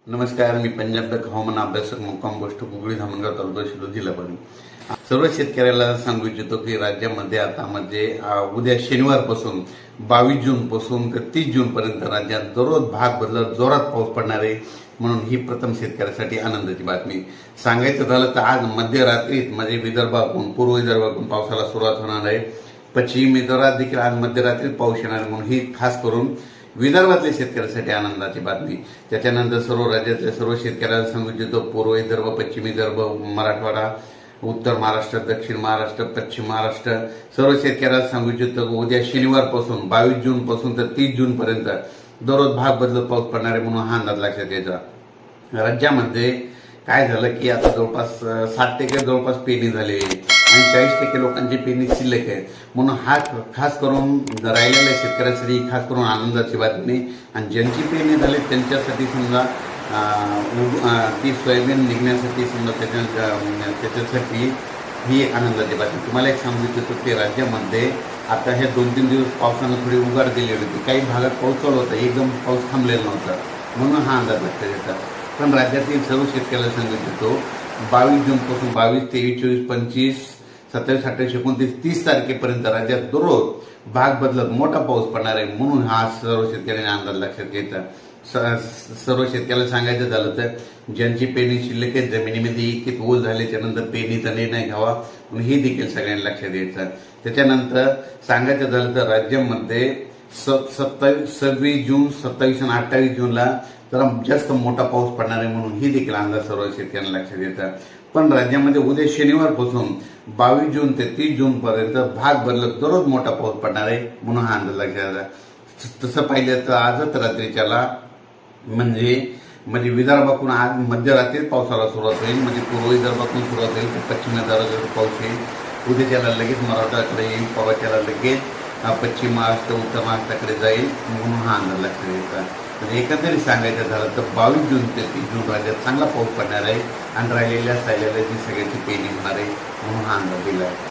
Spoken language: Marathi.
नमस्कार, मी पंजाब तक हवामान अभ्यासक मुक्काम गोष्ट कुगळी धामणगाव तालुका शिरूर जिल्हा परभणी. सर्व शेतकऱ्याला सांगू इच्छितो की राज्यामध्ये आता उद्या शनिवारपासून 22 जून पासून ते 30 जून पर्यंत राज्यात दररोज भाग बदलत जोरात पाऊस पडणार आहे. म्हणून ही प्रथम शेतकऱ्यासाठी आनंदाची बातमी. सांगायचं झालं तर आज मध्यरात्रीत म्हणजे विदर्भातून पूर्व विदर्भातून पावसाला सुरुवात होणार आहे. पश्चिम विदर्भात देखील आज मध्यरात्रीत पाऊस येणार आहे. म्हणून ही खास करून विदर्भातल्या शेतकऱ्यांसाठी आनंदाची बातमी. त्याच्यानंतर सर्व राज्यातल्या सर्व शेतकऱ्यांना सांगू इच्छितो, पूर्व विदर्भ, पश्चिम विदर्भ, मराठवाडा, उत्तर महाराष्ट्र, दक्षिण महाराष्ट्र, पश्चिम महाराष्ट्र सर्व शेतकऱ्यांना सांगू इच्छितो उद्या शनिवारपासून 22 जून पासून तर 30 जून पर्यंत दररोज भाग बदलत पाऊस पडणार आहे. म्हणून हा अंदाज लक्षात यायचा. राज्यामध्ये काय झालं की आता जवळपास 60% जवळपास पेरणी झाली आहे आणि 40% लोकांची पेरणी शिल्लक आहे. म्हणून हा खास करून राहिलेल्या शेतकऱ्यांसाठी खास करून आनंदाची बातमी. आणि ज्यांची पेरणी झाली त्यांच्यासाठी समजा ती सोयाबीन निघण्यासाठी समजा त्याच्यासाठी ही एक आनंदाची बातमी. तुम्हाला एक सांगू इच्छितो की राज्यामध्ये आता हे 2-3 दिवस पावसानं थोडी उघाड दिलेली होती. काही भागात पाऊस चालू होता, एकदम पाऊस थांबलेला नव्हता. म्हणून हा अंदाज लक्षात येतात. पण राज्यातील सर्व शेतकऱ्याला सांगू इच्छितो 22 जूनपासून 22, 23, 24, 25, 27, 28, 29, 30 तारखेपर्यंत राज्यात दररोज भाग बदलत मोठा पाऊस पडणार आहे. म्हणून हा सर्व शेतकऱ्यांनी अंदाज लक्षात घ्यायचा. सर्व शेतकऱ्याला सांगायचं झालं तर ज्यांची पेरणी शिल्लक आहे, जमिनीमध्ये इतके ओल झाल्याच्या नंतर पेरणीचा निर्णय घ्यावा म्हणून हे देखील सगळ्यांनी लक्षात द्यायचं. त्याच्यानंतर सांगायचं झालं तर राज्यामध्ये 26 जून, 27 आणि 28 जूनला जरा जास्त मोठा पाऊस पडणार आहे. म्हणून ही देखील अंदाज सर्व शेतकऱ्यांना लक्षात येतात. पण राज्यामध्ये उद्या शनिवारपासून 22 जून ते 30 जून पर्यंत भाग बदलत दररोज मोठा पाऊस पडणार आहे. म्हणून हा अंदाज लक्षात येतात. तसं पाहिलं तर आजच रात्रीच्याला म्हणजे विदर्भातून आज मध्यरात्रीत पावसाला सुरुवात होईल. म्हणजे पूर्व विदर्भातून सुरुवात होईल तर पश्चिम विदर्भात पाऊस येईल. उद्याच्याला लगेच मराठवाड्याकडे येईल, परवाच्याला लगेच पश्चिम महाराष्ट्र, उत्तर महाराष्ट्राकडे जाईल. म्हणून हा अंदाज लक्षात येतात. तर एकंदरीत सांगायचं झालं तर 22 जून ते 30 जून राज्यात चांगला पाऊस पडणार आहे आणि राहिलेल्या जी सगळ्याची पेरणी होणार आहे. म्हणून हा अंदाज दिला आहे.